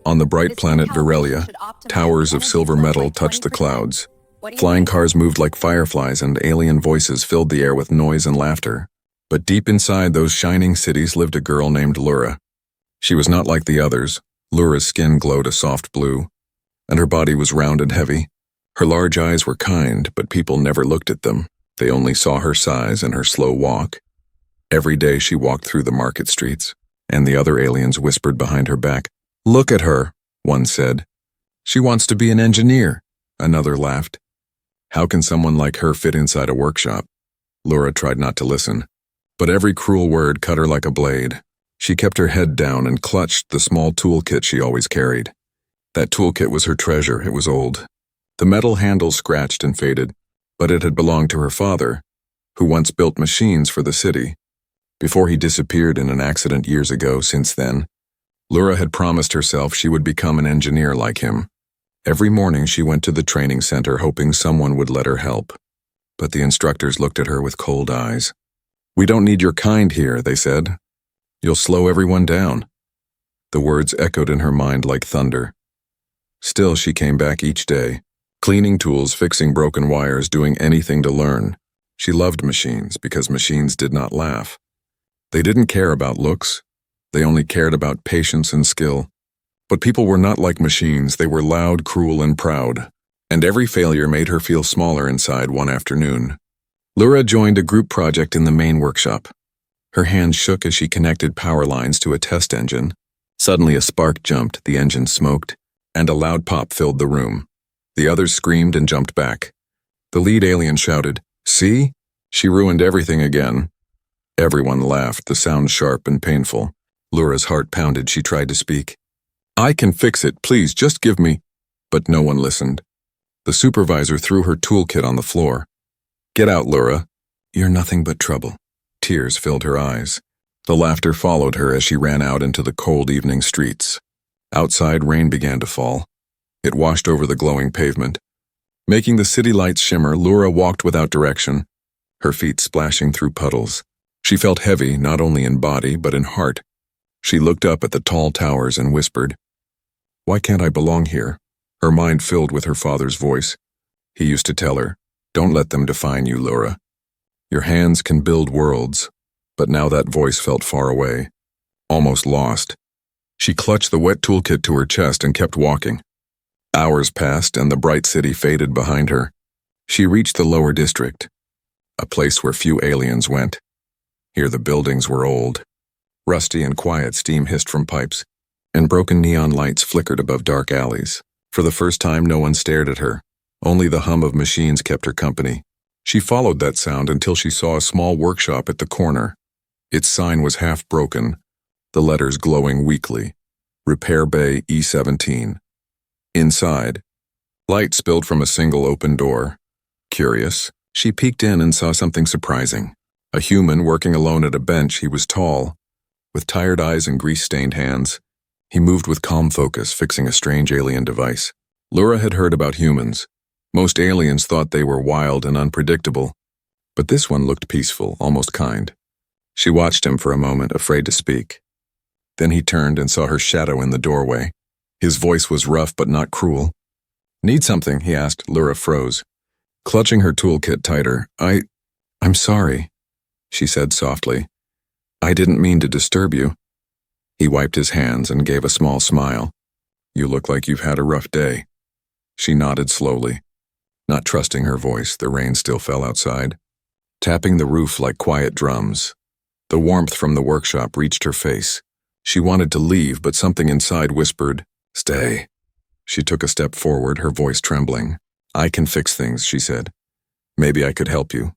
On the bright planet Virelia, towers of silver metal touched the clouds. Flying cars moved like fireflies and alien voices filled the air with noise and laughter. But deep inside those shining cities lived a girl named Lura. She was not like the others. Lura's skin glowed a soft blue, and her body was round and heavy. Her large eyes were kind, but people never looked at them. They only saw her size and her slow walk. Every day she walked through the market streets, and the other aliens whispered behind her back. "Look at her," one said. "She wants to be an engineer," another laughed. "How can someone like her fit inside a workshop?" Lura tried not to listen, but every cruel word cut her like a blade. She kept her head down and clutched the small toolkit she always carried. That toolkit was her treasure. It was old. The metal handle scratched and faded, but it had belonged to her father, who once built machines for the city. Before he disappeared in an accident years ago, since then, Lura had promised herself she would become an engineer like him. Every morning she went to the training center hoping someone would let her help. But the instructors looked at her with cold eyes. "We don't need your kind here," they said. "You'll slow everyone down." The words echoed in her mind like thunder. Still, she came back each day, cleaning tools, fixing broken wires, doing anything to learn. She loved machines because machines did not laugh. They didn't care about looks. They only cared about patience and skill. But people were not like machines. They were loud, cruel, and proud. And every failure made her feel smaller inside one afternoon. Lura joined a group project in the main workshop. Her hands shook as she connected power lines to a test engine. Suddenly a spark jumped, the engine smoked, and a loud pop filled the room. The others screamed and jumped back. The lead alien shouted, "See? She ruined everything again." Everyone laughed, the sound sharp and painful. Lura's heart pounded. She tried to speak. "I can fix it, please, just give me..." But no one listened. The supervisor threw her toolkit on the floor. "Get out, Lura. You're nothing but trouble." Tears filled her eyes. The laughter followed her as she ran out into the cold evening streets. Outside, rain began to fall. It washed over the glowing pavement. Making the city lights shimmer, Lura walked without direction, her feet splashing through puddles. She felt heavy, not only in body, but in heart. She looked up at the tall towers and whispered, "Why can't I belong here?" Her mind filled with her father's voice. He used to tell her, "Don't let them define you, Lura. Your hands can build worlds." But now that voice felt far away, almost lost. She clutched the wet toolkit to her chest and kept walking. Hours passed and the bright city faded behind her. She reached the lower district, a place where few aliens went. Here the buildings were old. Rusty and quiet, steam hissed from pipes, and broken neon lights flickered above dark alleys. For the first time, no one stared at her. Only the hum of machines kept her company. She followed that sound until she saw a small workshop at the corner. Its sign was half broken, the letters glowing weakly. Repair Bay E17. Inside, light spilled from a single open door. Curious, she peeked in and saw something surprising. A human working alone at a bench. He was tall, with tired eyes and grease-stained hands. He moved with calm focus, fixing a strange alien device. Lura had heard about humans. Most aliens thought they were wild and unpredictable, but this one looked peaceful, almost kind. She watched him for a moment, afraid to speak. Then he turned and saw her shadow in the doorway. His voice was rough but not cruel. "Need something?" he asked. Lura froze, clutching her toolkit tighter. I'm sorry," she said softly. "I didn't mean to disturb you." He wiped his hands and gave a small smile. "You look like you've had a rough day." She nodded slowly, not trusting her voice. The rain still fell outside, tapping the roof like quiet drums. The warmth from the workshop reached her face. She wanted to leave, but something inside whispered, "Stay." She took a step forward, her voice trembling. "I can fix things," she said. "Maybe I could help you."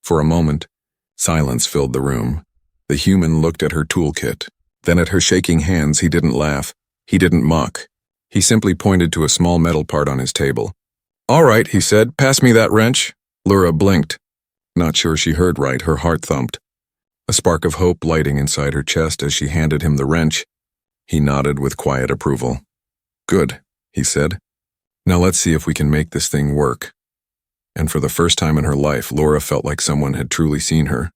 For a moment, silence filled the room. The human looked at her toolkit, then at her shaking hands. He didn't laugh. He didn't mock. He simply pointed to a small metal part on his table. "All right," he said, "pass me that wrench." Lura blinked. Not sure she heard right. Her heart thumped, a spark of hope lighting inside her chest as she handed him the wrench. He nodded with quiet approval. "Good," he said. "Now let's see if we can make this thing work." And for the first time in her life, Lura felt like someone had truly seen her.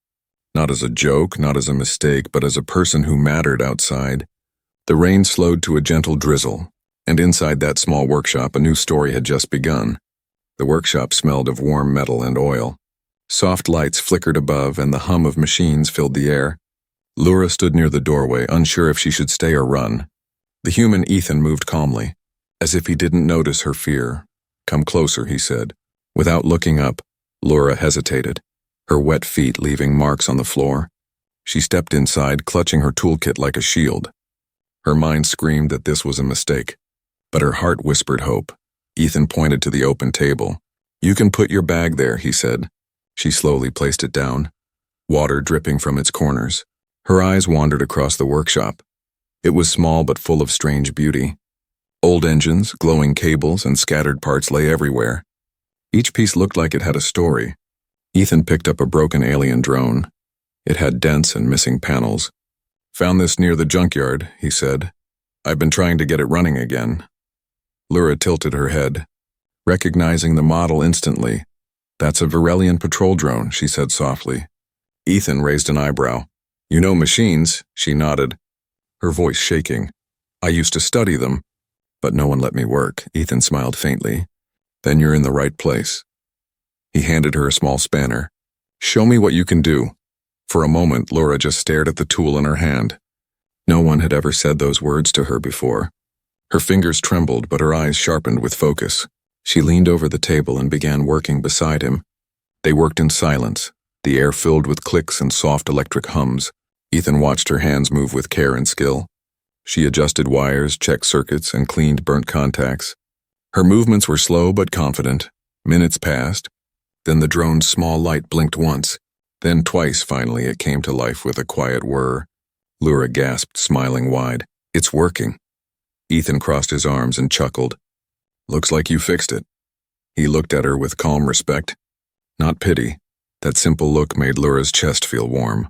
Not as a joke, not as a mistake, but as a person who mattered outside, The rain slowed to a gentle drizzle, and inside that small workshop a new story had just begun. The workshop smelled of warm metal and oil. Soft lights flickered above and the hum of machines filled the air. Laura stood near the doorway, unsure if she should stay or run. The human Ethan moved calmly, as if he didn't notice her fear. "Come closer," he said. Without looking up, Laura hesitated, her wet feet leaving marks on the floor. She stepped inside, clutching her toolkit like a shield. Her mind screamed that this was a mistake, but her heart whispered hope. Ethan pointed to the open table. "You can put your bag there," he said. She slowly placed it down, water dripping from its corners. Her eyes wandered across the workshop. It was small but full of strange beauty. Old engines, glowing cables, and scattered parts lay everywhere. Each piece looked like it had a story. Ethan picked up a broken alien drone. It had dents and missing panels. "Found this near the junkyard," he said. "I've been trying to get it running again." Laura tilted her head, recognizing the model instantly. "That's a Virelian patrol drone," she said softly. Ethan raised an eyebrow. "You know machines," she nodded, her voice shaking. "I used to study them, but no one let me work." Ethan smiled faintly. "Then you're in the right place." He handed her a small spanner. "Show me what you can do." For a moment, Laura just stared at the tool in her hand. No one had ever said those words to her before. Her fingers trembled, but her eyes sharpened with focus. She leaned over the table and began working beside him. They worked in silence, the air filled with clicks and soft electric hums. Ethan watched her hands move with care and skill. She adjusted wires, checked circuits, and cleaned burnt contacts. Her movements were slow but confident. Minutes passed. Then the drone's small light blinked once. Then twice, finally, it came to life with a quiet whir. Laura gasped, smiling wide. "It's working." Ethan crossed his arms and chuckled. "Looks like you fixed it." He looked at her with calm respect, not pity. That simple look made Laura's chest feel warm.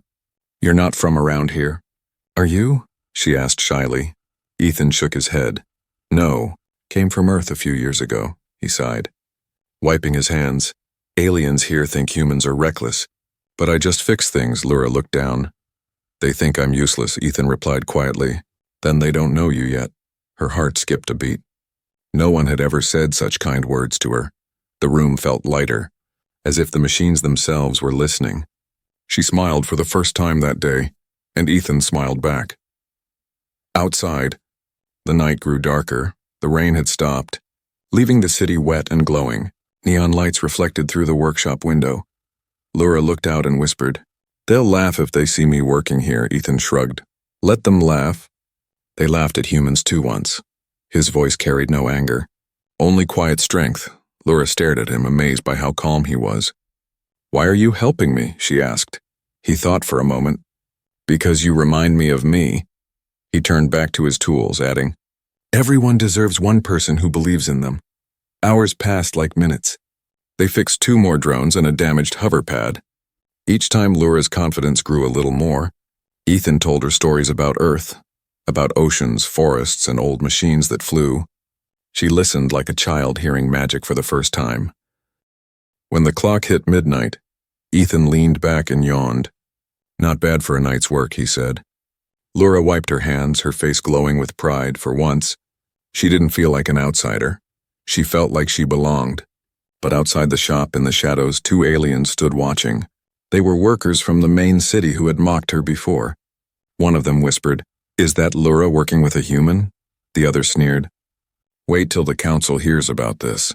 "You're not from around here, are you?" she asked shyly. Ethan shook his head. "No, came from Earth a few years ago," he sighed, wiping his hands. "Aliens here think humans are reckless, but I just fix things." Laura looked down. "They think I'm useless," Ethan replied quietly. "Then they don't know you yet." Her heart skipped a beat. No one had ever said such kind words to her. The room felt lighter, as if the machines themselves were listening. She smiled for the first time that day, and Ethan smiled back. Outside, the night grew darker. The rain had stopped, leaving the city wet and glowing. Neon lights reflected through the workshop window. Laura looked out and whispered, "They'll laugh if they see me working here." Ethan shrugged. "Let them laugh." They laughed at humans too once. His voice carried no anger, only quiet strength. Laura stared at him, amazed by how calm he was. "Why are you helping me?" she asked. He thought for a moment. "Because you remind me of me." He turned back to his tools, adding, "Everyone deserves one person who believes in them." Hours passed like minutes. They fixed 2 more drones and a damaged hover pad. Each time Laura's confidence grew a little more. Ethan told her stories about Earth, about oceans, forests, and old machines that flew. She listened like a child hearing magic for the first time. When the clock hit midnight, Ethan leaned back and yawned. "Not bad for a night's work," he said. Laura wiped her hands, her face glowing with pride. For once, she didn't feel like an outsider. She felt like she belonged. But outside the shop, in the shadows, 2 aliens stood watching. They were workers from the main city who had mocked her before. One of them whispered, "Is that Laura working with a human?" The other sneered, "Wait till the council hears about this."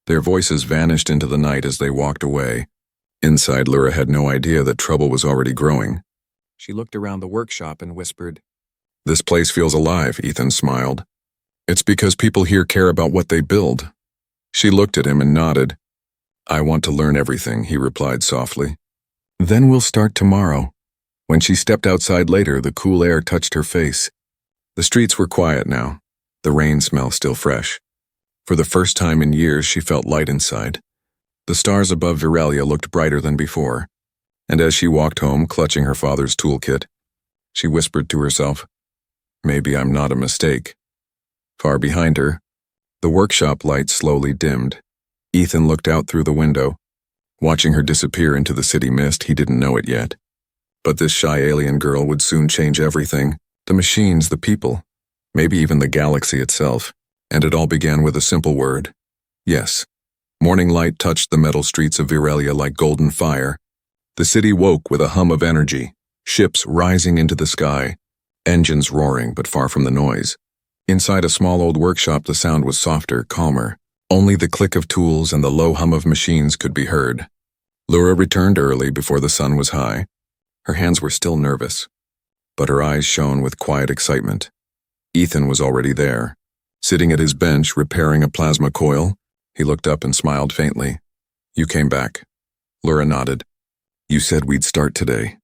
Their voices vanished into the night as they walked away. Inside, Laura had no idea that trouble was already growing. She looked around the workshop and whispered, "This place feels alive." Ethan smiled. "It's because people here care about what they build." She looked at him and nodded. "I want to learn everything," he replied softly. "Then we'll start tomorrow." When she stepped outside later, the cool air touched her face. The streets were quiet now, the rain smell still fresh. For the first time in years, she felt light inside. The stars above Virelia looked brighter than before, and as she walked home, clutching her father's toolkit, she whispered to herself, "Maybe I'm not a mistake." Far behind her, the workshop lights slowly dimmed. Ethan looked out through the window. Watching her disappear into the city mist, he didn't know it yet. But this shy alien girl would soon change everything. The machines, the people, maybe even the galaxy itself, and it all began with a simple word. Yes. Morning light touched the metal streets of Virelia like golden fire. The city woke with a hum of energy, ships rising into the sky, engines roaring but far from the noise. Inside a small old workshop the sound was softer, calmer. Only the click of tools and the low hum of machines could be heard. Lura returned early before the sun was high. Her hands were still nervous, but her eyes shone with quiet excitement. Ethan was already there. Sitting at his bench, repairing a plasma coil, he looked up and smiled faintly. "You came back." Lura nodded. "You said we'd start today."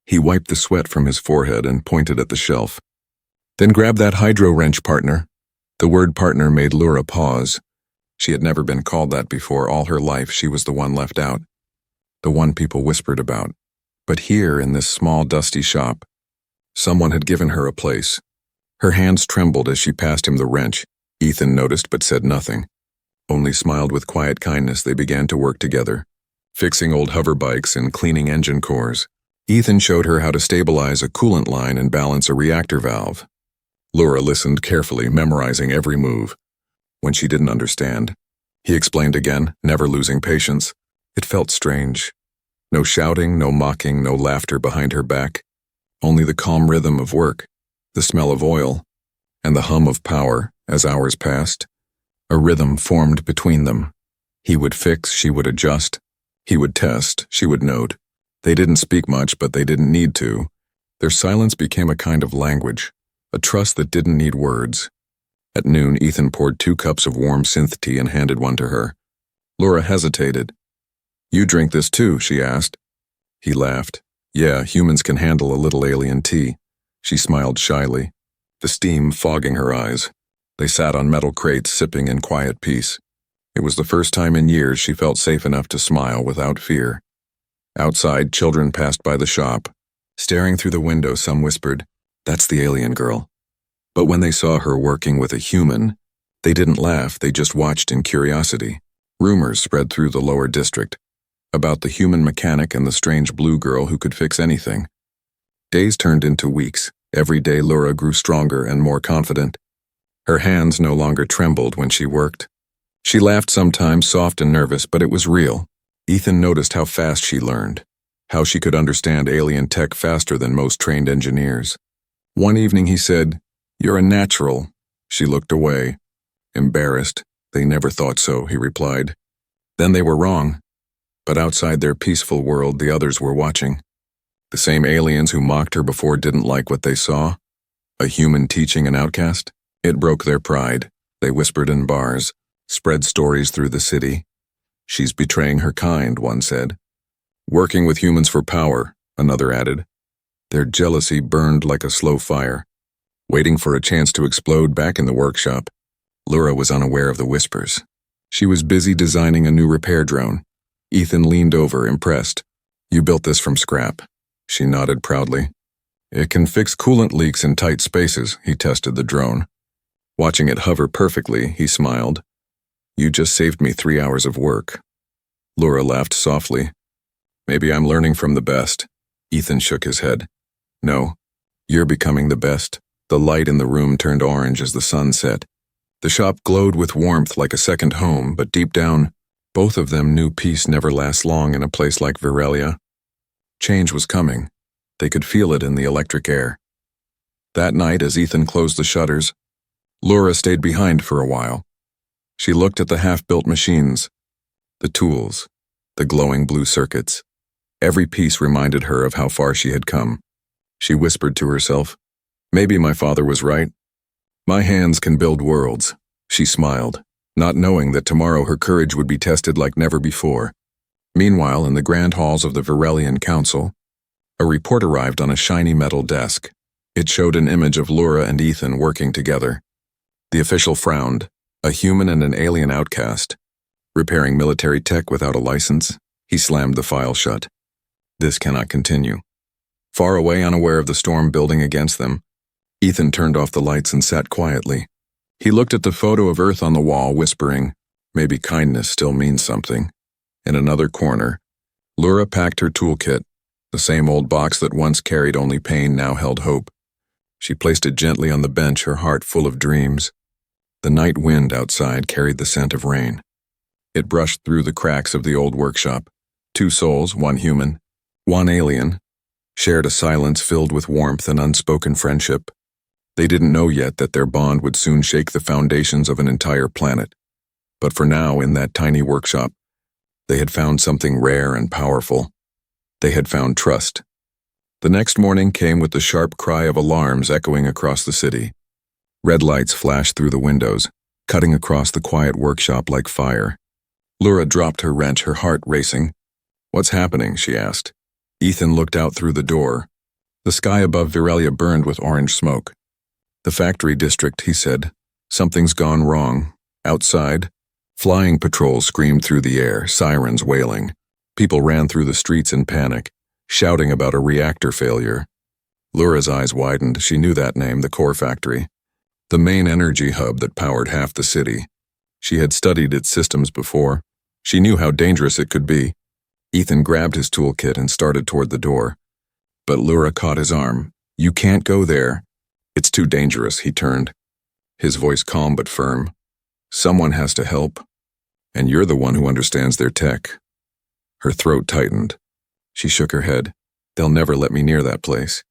He wiped the sweat from his forehead and pointed at the shelf. "Then grab that hydro wrench, partner." The word partner made Lura pause. She had never been called that before. All her life she was the one left out, the one people whispered about. But here, in this small, dusty shop, someone had given her a place. Her hands trembled as she passed him the wrench. Ethan noticed but said nothing. Only smiled with quiet kindness. They began to work together, fixing old hover bikes and cleaning engine cores. Ethan showed her how to stabilize a coolant line and balance a reactor valve. Lura listened carefully, memorizing every move. When she didn't understand, he explained again, never losing patience. It felt strange. No shouting, no mocking, no laughter behind her back. Only the calm rhythm of work, the smell of oil, and the hum of power as hours passed. A rhythm formed between them. He would fix, she would adjust. He would test, she would note. They didn't speak much, but they didn't need to. Their silence became a kind of language, a trust that didn't need words. At noon, Ethan poured 2 cups of warm synth tea and handed one to her. Lura hesitated. "You drink this too?" she asked. He laughed. "Yeah, humans can handle a little alien tea." She smiled shyly, the steam fogging her eyes. They sat on metal crates, sipping in quiet peace. It was the first time in years she felt safe enough to smile without fear. Outside, children passed by the shop. Staring through the window, some whispered, "That's the alien girl." But when they saw her working with a human, they didn't laugh, they just watched in curiosity. Rumors spread through the lower district about the human mechanic and the strange blue girl who could fix anything. Days turned into weeks. Every day Lura grew stronger and more confident. Her hands no longer trembled when she worked. She laughed sometimes, soft and nervous, but it was real. Ethan noticed how fast she learned, how she could understand alien tech faster than most trained engineers. One evening he said, "You're a natural." She looked away, embarrassed. "They never thought so," he replied. Then they were wrong. But outside their peaceful world, the others were watching. The same aliens who mocked her before didn't like what they saw. A human teaching an outcast? It broke their pride. They whispered in bars, spread stories through the city. "She's betraying her kind," one said. "Working with humans for power," another added. Their jealousy burned like a slow fire, waiting for a chance to explode back in the workshop. Lura was unaware of the whispers. She was busy designing a new repair drone. Ethan leaned over, impressed. "You built this from scrap." She nodded proudly. "It can fix coolant leaks in tight spaces," he tested the drone. Watching it hover perfectly, he smiled. "You just saved me 3 hours of work." Lura laughed softly. "Maybe I'm learning from the best." Ethan shook his head. "No, you're becoming the best." The light in the room turned orange as the sun set. The shop glowed with warmth like a second home, but deep down, both of them knew peace never lasts long in a place like Virelia. Change was coming. They could feel it in the electric air. That night, as Ethan closed the shutters, Lura stayed behind for a while. She looked at the half-built machines, the tools, the glowing blue circuits. Every piece reminded her of how far she had come. She whispered to herself, "Maybe my father was right. My hands can build worlds." She smiled, not knowing that tomorrow her courage would be tested like never before. Meanwhile, in the grand halls of the Virelian Council, a report arrived on a shiny metal desk. It showed an image of Lura and Ethan working together. The official frowned, a human and an alien outcast, repairing military tech without a license. He slammed the file shut. This cannot continue. Far away, unaware of the storm building against them, Ethan turned off the lights and sat quietly. He looked at the photo of Earth on the wall, whispering, "Maybe kindness still means something." In another corner, Lura packed her toolkit. The same old box that once carried only pain now held hope. She placed it gently on the bench, her heart full of dreams. The night wind outside carried the scent of rain. It brushed through the cracks of the old workshop. Two souls, one human, one alien, shared a silence filled with warmth and unspoken friendship. They didn't know yet that their bond would soon shake the foundations of an entire planet. But for now, in that tiny workshop, they had found something rare and powerful. They had found trust. The next morning came with the sharp cry of alarms echoing across the city. Red lights flashed through the windows, cutting across the quiet workshop like fire. Lura dropped her wrench, her heart racing. "What's happening?" she asked. Ethan looked out through the door. The sky above Virelia burned with orange smoke. "The factory district," he said. "Something's gone wrong." Outside, flying patrols screamed through the air, sirens wailing. People ran through the streets in panic, shouting about a reactor failure. Lura's eyes widened. She knew that name, the core factory. The main energy hub that powered half the city. She had studied its systems before. She knew how dangerous it could be. Ethan grabbed his toolkit and started toward the door. But Lura caught his arm. "You can't go there. It's too dangerous," he turned. His voice calm but firm. "Someone has to help. And you're the one who understands their tech." Her throat tightened. She shook her head. "They'll never let me near that place."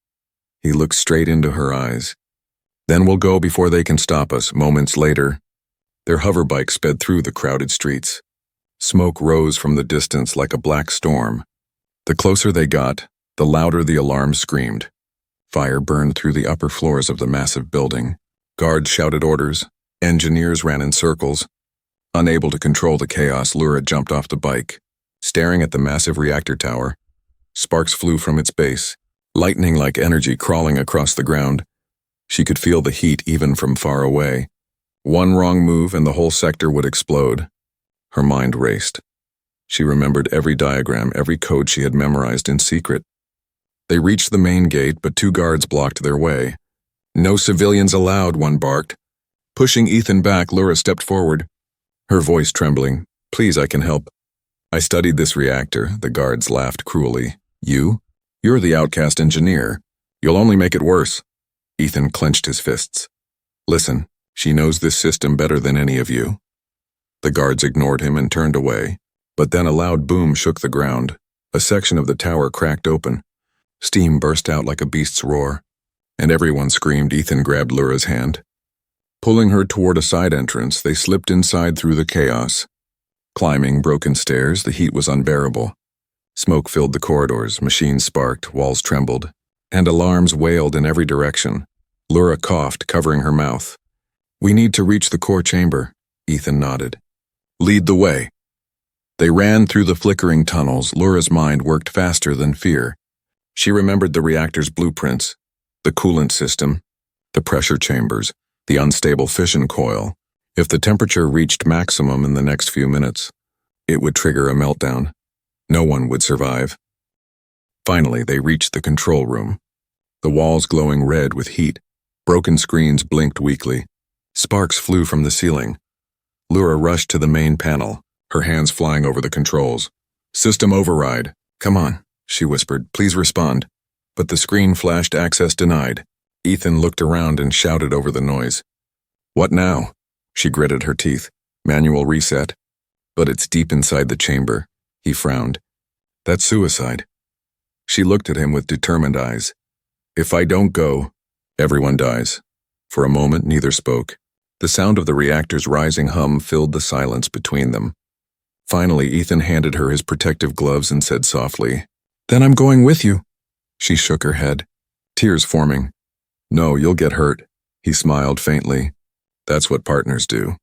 He looked straight into her eyes. "Then we'll go before they can stop us." Moments later, their hoverbike sped through the crowded streets. Smoke rose from the distance like a black storm. The closer they got, the louder the alarms screamed. Fire burned through the upper floors of the massive building. Guards shouted orders. Engineers ran in circles. Unable to control the chaos, Lura jumped off the bike. Staring at the massive reactor tower, sparks flew from its base, lightning like energy crawling across the ground. She could feel the heat even from far away. One wrong move and the whole sector would explode. Her mind raced. She remembered every diagram, every code she had memorized in secret. They reached the main gate, but two guards blocked their way. "No civilians allowed," one barked. Pushing Ethan back, Lura stepped forward, her voice trembling. "Please, I can help." "I studied this reactor," the guards laughed cruelly. "You? You're the outcast engineer. You'll only make it worse." Ethan clenched his fists. "Listen, she knows this system better than any of you." The guards ignored him and turned away, but then a loud boom shook the ground. A section of the tower cracked open. Steam burst out like a beast's roar, and everyone screamed. Ethan grabbed Lura's hand. Pulling her toward a side entrance, they slipped inside through the chaos. Climbing broken stairs, the heat was unbearable. Smoke filled the corridors, machines sparked, walls trembled, and alarms wailed in every direction. Lura coughed, covering her mouth. "We need to reach the core chamber," Ethan nodded. "Lead the way." They ran through the flickering tunnels. Lura's mind worked faster than fear. She remembered the reactor's blueprints, the coolant system, the pressure chambers, the unstable fission coil. If the temperature reached maximum in the next few minutes, it would trigger a meltdown. No one would survive. Finally, they reached the control room. The walls glowing red with heat. Broken screens blinked weakly. Sparks flew from the ceiling. Lura rushed to the main panel, her hands flying over the controls. "System override. Come on," she whispered. "Please respond." But the screen flashed access denied. Ethan looked around and shouted over the noise. "What now?" She gritted her teeth. "Manual reset." "But it's deep inside the chamber." He frowned. "That's suicide." She looked at him with determined eyes. "If I don't go, everyone dies." For a moment, neither spoke. The sound of the reactor's rising hum filled the silence between them. Finally, Ethan handed her his protective gloves and said softly, "Then I'm going with you." She shook her head, tears forming. "No, you'll get hurt." He smiled faintly. "That's what partners do."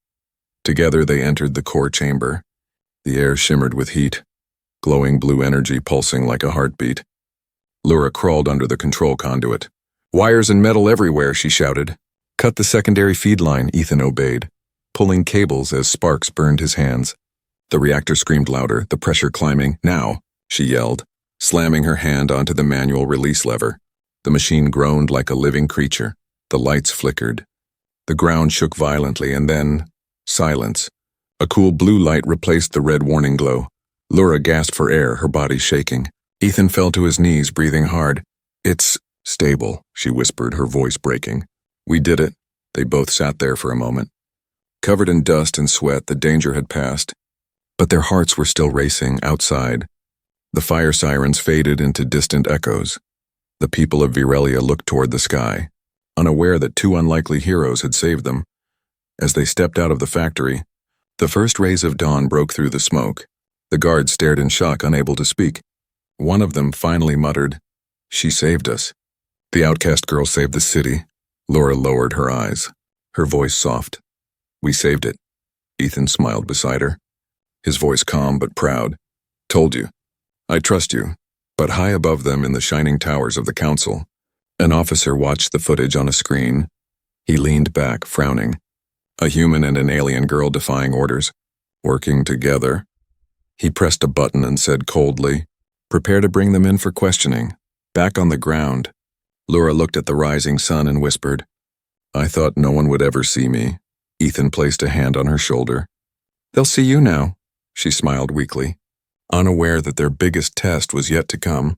Together they entered the core chamber. The air shimmered with heat, glowing blue energy pulsing like a heartbeat. Lura crawled under the control conduit. "Wires and metal everywhere," she shouted. "Cut the secondary feed line," Ethan obeyed, pulling cables as sparks burned his hands. The reactor screamed louder, the pressure climbing. "Now," she yelled, slamming her hand onto the manual release lever. The machine groaned like a living creature. The lights flickered. The ground shook violently, and then silence. A cool blue light replaced the red warning glow. Lura gasped for air, her body shaking. Ethan fell to his knees, breathing hard. "It's Stable, she whispered, her voice breaking. We did it. They both sat there for a moment. Covered in dust and sweat, the danger had passed. But their hearts were still racing outside. The fire sirens faded into distant echoes. The people of Virelia looked toward the sky, unaware that two unlikely heroes had saved them. As they stepped out of the factory, the first rays of dawn broke through the smoke. The guards stared in shock, unable to speak. One of them finally muttered, "She saved us." The outcast girl saved the city. Laura lowered her eyes, her voice soft. We saved it. Ethan smiled beside her, his voice calm but proud. Told you. I trust you. But high above them in the shining towers of the council, an officer watched the footage on a screen. He leaned back, frowning. A human and an alien girl defying orders, working together. He pressed a button and said coldly, "Prepare to bring them in for questioning." Back on the ground, Laura looked at the rising sun and whispered, "I thought no one would ever see me." Ethan placed a hand on her shoulder. "They'll see you now," she smiled weakly, unaware that their biggest test was yet to come.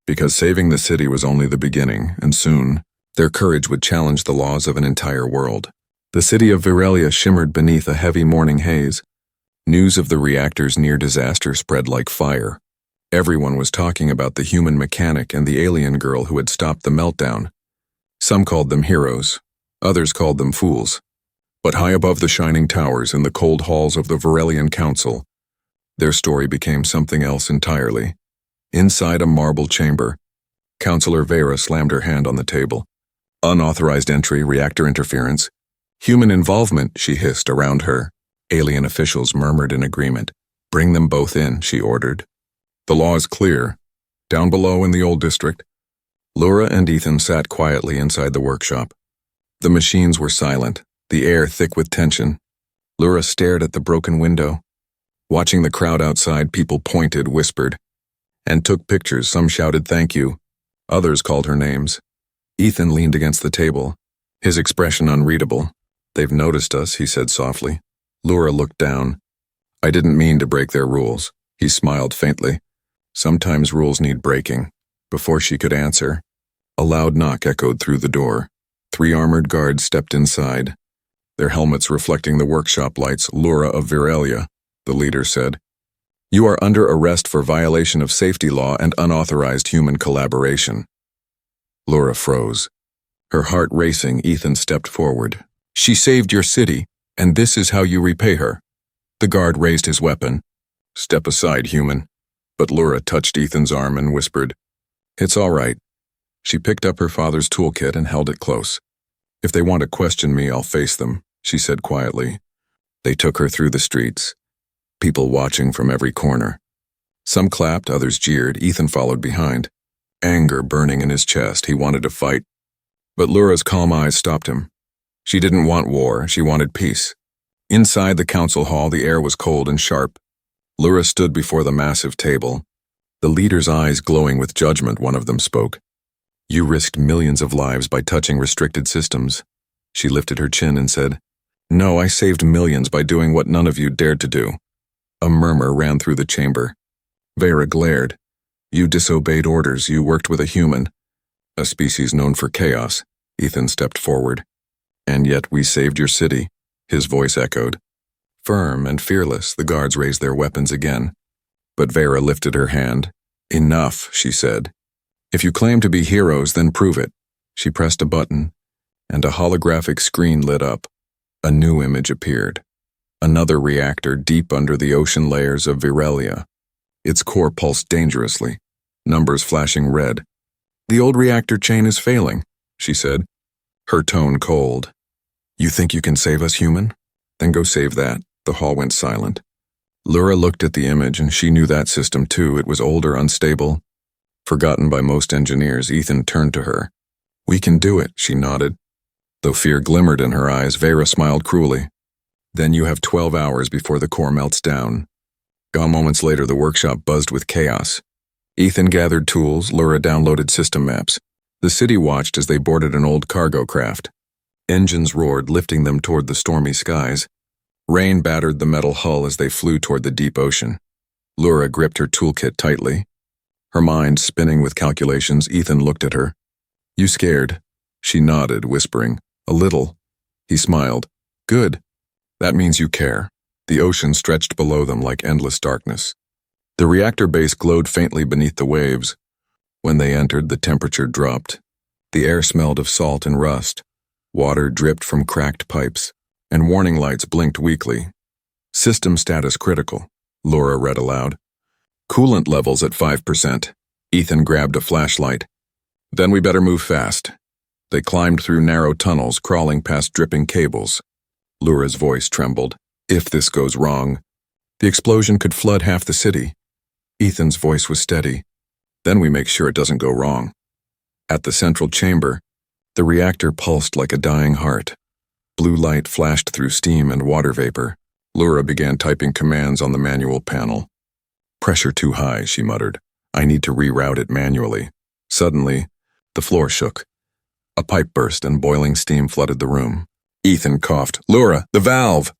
Because saving the city was only the beginning, and soon, their courage would challenge the laws of an entire world. The city of Virelia shimmered beneath a heavy morning haze. News of the reactor's near disaster spread like fire. Everyone was talking about the human mechanic and the alien girl who had stopped the meltdown. Some called them heroes, others called them fools. But high above the shining towers in the cold halls of the Virelian Council, their story became something else entirely. Inside a marble chamber, Counselor Vera slammed her hand on the table. Unauthorized entry, reactor interference. Human involvement, she hissed around her. Alien officials murmured in agreement. Bring them both in, she ordered. The law is clear. Down below in the old district, Laura and Ethan sat quietly inside the workshop. The machines were silent, the air thick with tension. Laura stared at the broken window. Watching the crowd outside, people pointed, whispered, and took pictures. Some shouted thank you. Others called her names. Ethan leaned against the table, his expression unreadable. They've noticed us, he said softly. Laura looked down. I didn't mean to break their rules. He smiled faintly. Sometimes rules need breaking. Before she could answer, a loud knock echoed through the door. 3 armored guards stepped inside, their helmets reflecting the workshop lights. Laura of Virelia, the leader said. You are under arrest for violation of safety law and unauthorized human collaboration. Laura froze. Her heart racing, Ethan stepped forward. She saved your city, and this is how you repay her. The guard raised his weapon. Step aside, human. But Laura touched Ethan's arm and whispered, It's all right. She picked up her father's toolkit and held it close. If they want to question me, I'll face them, she said quietly. They took her through the streets, people watching from every corner. Some clapped, others jeered. Ethan followed behind, anger burning in his chest. He wanted to fight, but Laura's calm eyes stopped him. She didn't want war, she wanted peace. Inside the council hall, the air was cold and sharp. Laura stood before the massive table, the leader's eyes glowing with judgment. One of them spoke. You risked millions of lives by touching restricted systems. She lifted her chin and said, No, I saved millions by doing what none of you dared to do. A murmur ran through the chamber. Vera glared. You disobeyed orders, you worked with a human, a species known for chaos. Ethan stepped forward. And yet we saved your city, his voice echoed. Firm and fearless, the guards raised their weapons again. But Vera lifted her hand. Enough, she said. If you claim to be heroes, then prove it. She pressed a button, and a holographic screen lit up. A new image appeared. Another reactor deep under the ocean layers of Virelia. Its core pulsed dangerously, numbers flashing red. The old reactor chain is failing, she said, her tone cold. You think you can save us, human? Then go save that. The hall went silent. Laura looked at the image, and she knew that system too. It was older, unstable, forgotten by most engineers. Ethan turned to her. We can do it, she nodded. Though fear glimmered in her eyes, Vera smiled cruelly. Then you have 12 hours before the core melts down. Moments later, the workshop buzzed with chaos. Ethan gathered tools, Laura downloaded system maps. The city watched as they boarded an old cargo craft. Engines roared, lifting them toward the stormy skies. Rain battered the metal hull as they flew toward the deep ocean. Laura gripped her toolkit tightly, her mind spinning with calculations. Ethan looked at her. You scared? She nodded, whispering, a little. He smiled. Good. That means you care. The ocean stretched below them like endless darkness. The reactor base glowed faintly beneath the waves. When they entered, the temperature dropped. The air smelled of salt and rust. Water dripped from cracked pipes, and warning lights blinked weakly. System status critical, Laura read aloud. Coolant levels at 5%. Ethan grabbed a flashlight. Then we better move fast. They climbed through narrow tunnels, crawling past dripping cables. Laura's voice trembled. If this goes wrong, the explosion could flood half the city. Ethan's voice was steady. Then we make sure it doesn't go wrong. At the central chamber, the reactor pulsed like a dying heart. Blue light flashed through steam and water vapor. Laura began typing commands on the manual panel. Pressure too high, she muttered. I need to reroute it manually. Suddenly, the floor shook. A pipe burst and boiling steam flooded the room. Ethan coughed. Laura, the valve!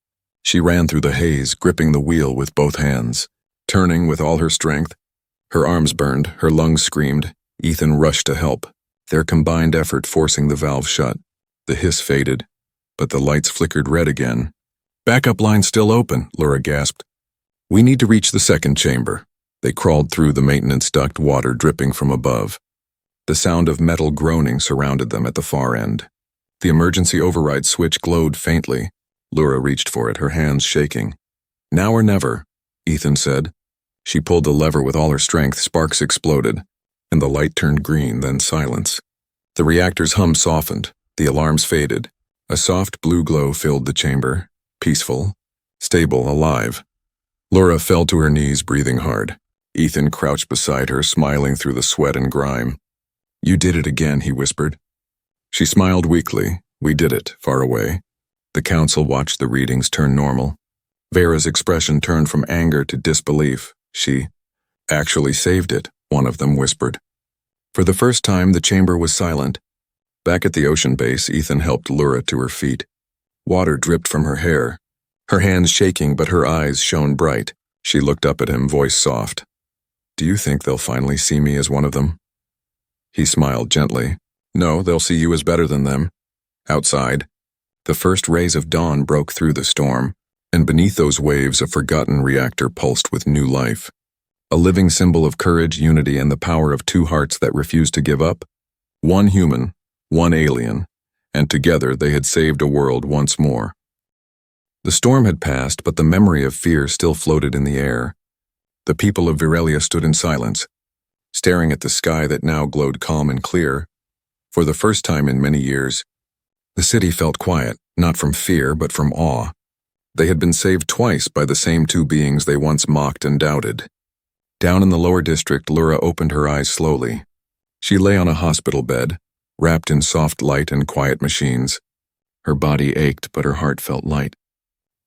She ran through the haze, gripping the wheel with both hands. Turning with all her strength, her arms burned, her lungs screamed. Ethan rushed to help, their combined effort forcing the valve shut. The hiss faded, but the lights flickered red again. Backup line still open, Laura gasped. We need to reach the second chamber. They crawled through the maintenance duct, water dripping from above. The sound of metal groaning surrounded them at the far end. The emergency override switch glowed faintly. Laura reached for it, her hands shaking. Now or never, Ethan said. She pulled the lever with all her strength, sparks exploded, and the light turned green, then silence. The reactor's hum softened, the alarms faded. A soft blue glow filled the chamber, peaceful, stable, alive. Laura fell to her knees, breathing hard. Ethan crouched beside her, smiling through the sweat and grime. You did it again, he whispered. She smiled weakly. We did it, far away. The council watched the readings turn normal. Vera's expression turned from anger to disbelief. She actually saved it, one of them whispered. For the first time, the chamber was silent. Back at the ocean base, Ethan helped Laura to her feet. Water dripped from her hair, her hands shaking, but her eyes shone bright. She looked up at him, voice soft. Do you think they'll finally see me as one of them? He smiled gently. No, they'll see you as better than them. Outside, the first rays of dawn broke through the storm, and beneath those waves a forgotten reactor pulsed with new life. A living symbol of courage, unity, and the power of two hearts that refused to give up. One human, one alien, and together they had saved a world once more. The storm had passed, but the memory of fear still floated in the air. The people of Virelia stood in silence, staring at the sky that now glowed calm and clear. For the first time in many years, the city felt quiet, not from fear, but from awe. They had been saved twice by the same two beings they once mocked and doubted. Down in the lower district, Laura opened her eyes slowly. She lay on a hospital bed, wrapped in soft light and quiet machines. Her body ached, but her heart felt light.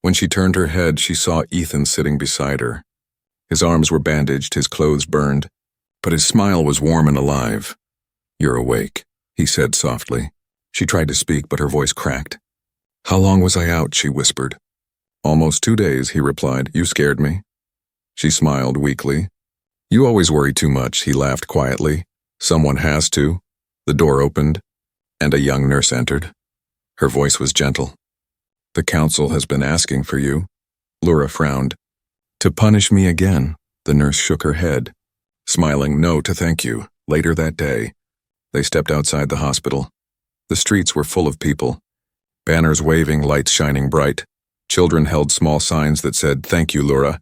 When she turned her head, she saw Ethan sitting beside her. His arms were bandaged, his clothes burned, but his smile was warm and alive. You're awake, he said softly. She tried to speak, but her voice cracked. How long was I out, she whispered. Almost 2 days, he replied. You scared me. She smiled weakly. You always worry too much, he laughed quietly. Someone has to. The door opened, and a young nurse entered. Her voice was gentle. The council has been asking for you. Laura frowned. To punish me again, the nurse shook her head. Smiling, no, to thank you. Later that day, they stepped outside the hospital. The streets were full of people. Banners waving, lights shining bright. Children held small signs that said, Thank you, Laura.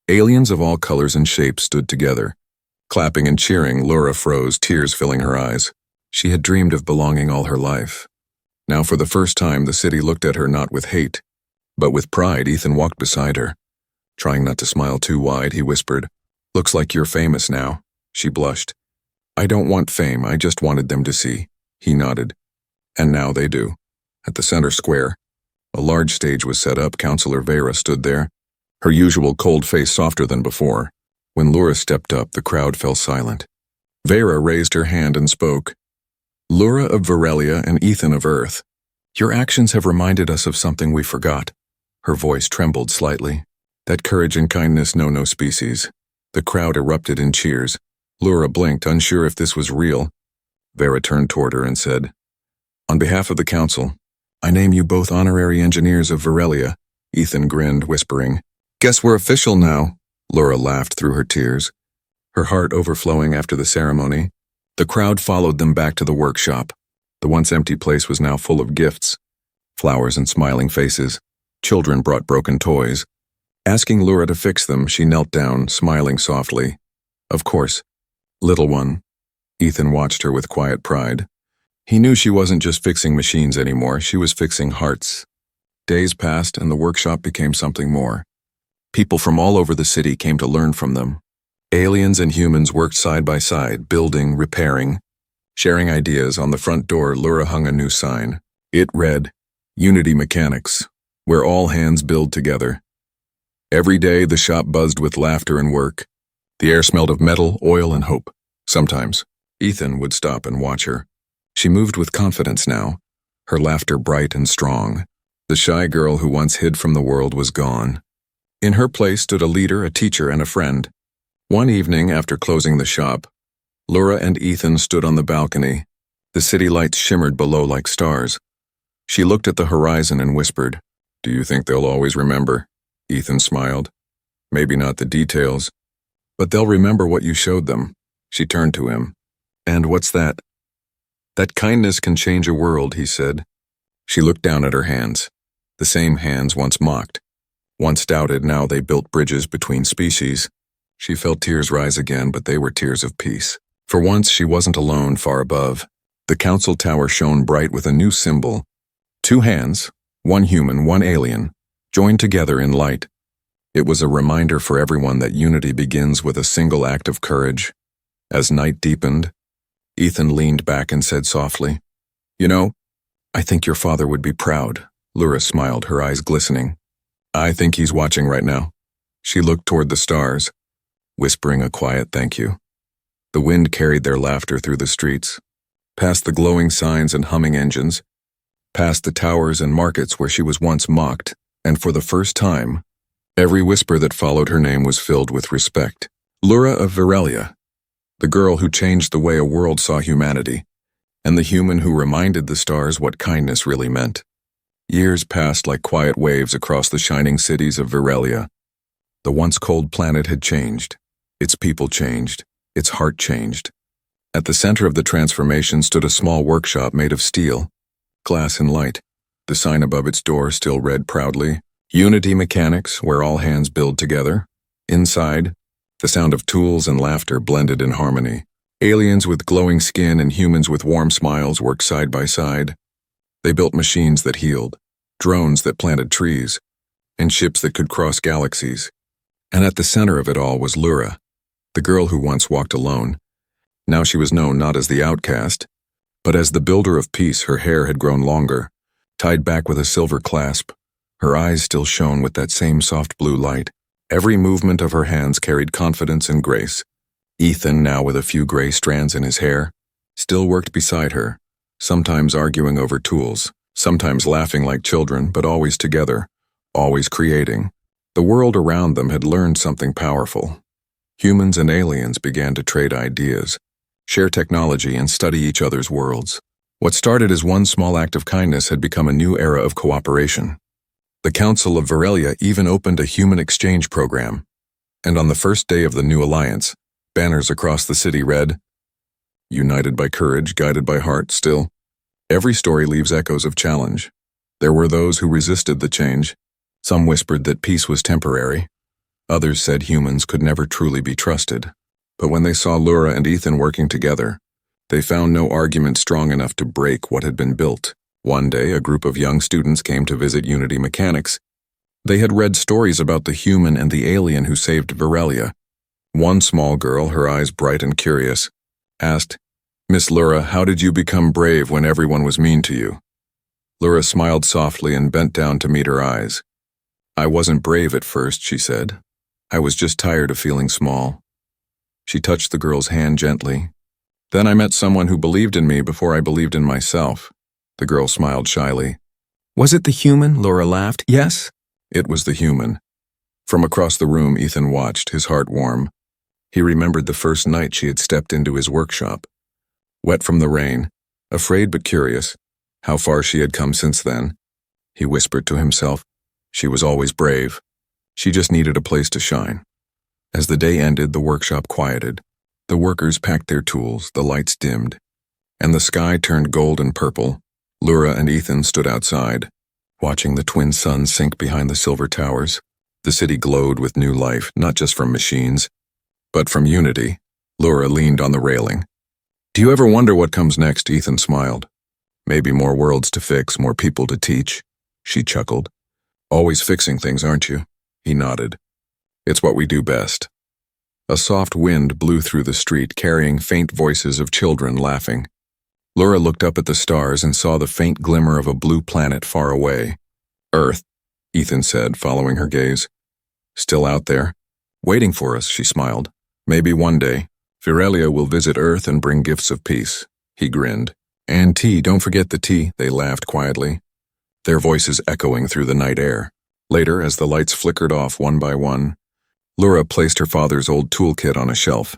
Aliens of all colors and shapes stood together. Clapping and cheering, Laura froze, tears filling her eyes. She had dreamed of belonging all her life. Now for the first time, the city looked at her not with hate, but with pride. Ethan walked beside her. Trying not to smile too wide, he whispered, Looks like you're famous now. She blushed. I don't want fame, I just wanted them to see. He nodded. And now they do. At the center square, a large stage was set up. Counselor Vera stood there, her usual cold face softer than before. When Laura stepped up, the crowd fell silent. Vera raised her hand and spoke. Laura of Virelia and Ethan of Earth, your actions have reminded us of something we forgot. Her voice trembled slightly. That courage and kindness know no species. The crowd erupted in cheers. Laura blinked, unsure if this was real. Vera turned toward her and said, "On behalf of the council, I name you both honorary engineers of Virelia." Ethan grinned, whispering, "Guess we're official now." Laura laughed through her tears, her heart overflowing after the ceremony. The crowd followed them back to the workshop. The once empty place was now full of gifts, flowers and smiling faces. Children brought broken toys. Asking Laura to fix them, she knelt down, smiling softly. "Of course, little one." Ethan watched her with quiet pride. He knew she wasn't just fixing machines anymore, she was fixing hearts. Days passed and the workshop became something more. People from all over the city came to learn from them. Aliens and humans worked side by side, building, repairing, sharing ideas. On the front door, Laura hung a new sign. It read, "Unity Mechanics, where all hands build together." Every day, the shop buzzed with laughter and work. The air smelled of metal, oil, and hope. Sometimes, Ethan would stop and watch her. She moved with confidence now, her laughter bright and strong. The shy girl who once hid from the world was gone. In her place stood a leader, a teacher, and a friend. One evening, after closing the shop, Laura and Ethan stood on the balcony. The city lights shimmered below like stars. She looked at the horizon and whispered, "Do you think they'll always remember?" Ethan smiled. "Maybe not the details, but they'll remember what you showed them." She turned to him. "And what's that?" "That kindness can change a world," he said. She looked down at her hands. The same hands once mocked. Once doubted, now they built bridges between species. She felt tears rise again, but they were tears of peace. For once, she wasn't alone far above. The council tower shone bright with a new symbol. Two hands, one human, one alien, joined together in light. It was a reminder for everyone that unity begins with a single act of courage. As night deepened, Ethan leaned back and said softly, "You know, I think your father would be proud." Laura smiled, her eyes glistening. "I think he's watching right now." She looked toward the stars, whispering a quiet thank you. The wind carried their laughter through the streets, past the glowing signs and humming engines, past the towers and markets where she was once mocked, and for the first time, every whisper that followed her name was filled with respect. Laura of Virelia, the girl who changed the way a world saw humanity, and the human who reminded the stars what kindness really meant. Years passed like quiet waves across the shining cities of Virelia. The once cold planet had changed. Its people changed. Its heart changed. At the center of the transformation stood a small workshop made of steel, glass and light. The sign above its door still read proudly, "Unity Mechanics, where all hands build together." Inside, the sound of tools and laughter blended in harmony. Aliens with glowing skin and humans with warm smiles worked side by side. They built machines that healed, drones that planted trees, and ships that could cross galaxies. And at the center of it all was Laura, the girl who once walked alone. Now she was known not as the outcast, but as the builder of peace. Her hair had grown longer, tied back with a silver clasp. Her eyes still shone with that same soft blue light. Every movement of her hands carried confidence and grace. Ethan, now with a few gray strands in his hair, still worked beside her, sometimes arguing over tools, sometimes laughing like children, but always together, always creating. The world around them had learned something powerful. Humans and aliens began to trade ideas, share technology, and study each other's worlds. What started as one small act of kindness had become a new era of cooperation. The Council of Virelia even opened a human exchange program, and on the first day of the new alliance, banners across the city read, "United by courage, guided by heart." Still, every story leaves echoes of challenge. There were those who resisted the change. Some whispered that peace was temporary. Others said humans could never truly be trusted. But when they saw Laura and Ethan working together, they found no argument strong enough to break what had been built. One day, a group of young students came to visit Unity Mechanics. They had read stories about the human and the alien who saved Virelia. One small girl, her eyes bright and curious, asked, "Miss Laura, how did you become brave when everyone was mean to you?" Laura smiled softly and bent down to meet her eyes. "I wasn't brave at first," she said. "I was just tired of feeling small." She touched the girl's hand gently. "Then I met someone who believed in me before I believed in myself." The girl smiled shyly. "Was it the human?" Laura laughed. "Yes." It was the human. From across the room, Ethan watched, his heart warm. He remembered the first night she had stepped into his workshop. wet from the rain, afraid but curious. How far she had come since then. He whispered to himself. She was always brave. She just needed a place to shine. As the day ended, the workshop quieted. The workers packed their tools, the lights dimmed, and the sky turned gold and purple. Lura and Ethan stood outside, watching the twin suns sink behind the silver towers. The city glowed with new life, not just from machines, but from unity. Lura leaned on the railing. Do you ever wonder what comes next? Ethan smiled. Maybe more worlds to fix, more people to teach. She chuckled. Always fixing things, aren't you? He nodded. It's what we do best. A soft wind blew through the street, carrying faint voices of children laughing. Lura looked up at the stars and saw the faint glimmer of a blue planet far away. Earth, Ethan said, following her gaze. Still out there? Waiting for us, she smiled. Maybe one day, Virelia will visit Earth and bring gifts of peace. He grinned. And tea, don't forget the tea, they laughed quietly, their voices echoing through the night air. Later, as the lights flickered off one by one, Lura placed her father's old toolkit on a shelf.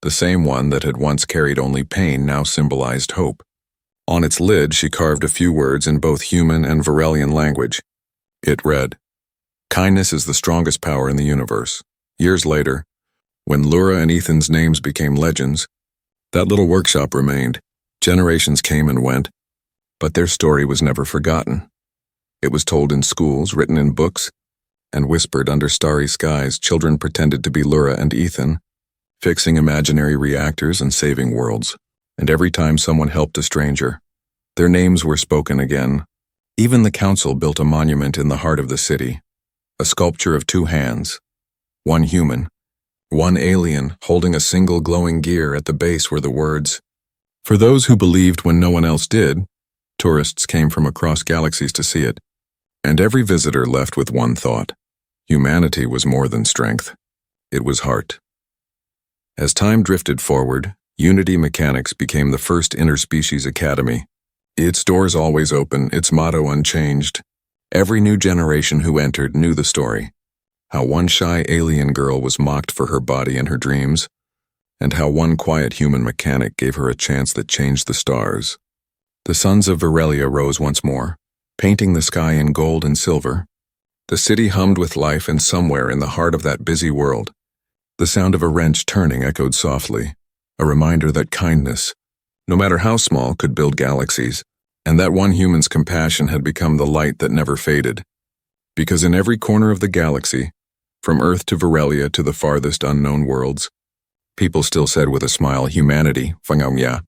The same one that had once carried only pain now symbolized hope. On its lid, she carved a few words in both human and Virelian language. It read, "Kindness is the strongest power in the universe." Years later, when Lura and Ethan's names became legends, that little workshop remained. Generations came and went, but their story was never forgotten. It was told in schools, written in books, and whispered under starry skies. Children pretended to be Lura and Ethan, fixing imaginary reactors and saving worlds. And every time someone helped a stranger, their names were spoken again. Even the council built a monument in the heart of the city, a sculpture of two hands, one human, one alien holding a single glowing gear. At the base were the words, "For those who believed when no one else did." Tourists came from across galaxies to see it, and every visitor left with one thought. Humanity was more than strength. It was heart. As time drifted forward, Unity Mechanics became the first interspecies academy. Its doors always open, its motto unchanged. Every new generation who entered knew the story. How one shy alien girl was mocked for her body and her dreams, and how one quiet human mechanic gave her a chance that changed the stars. The suns of Virelia rose once more, painting the sky in gold and silver. The city hummed with life, and somewhere in the heart of that busy world, the sound of a wrench turning echoed softly, a reminder that kindness, no matter how small, could build galaxies, and that one human's compassion had become the light that never faded. Because in every corner of the galaxy, from Earth to Virelia to the farthest unknown worlds, people still said with a smile, humanity, Fangamya,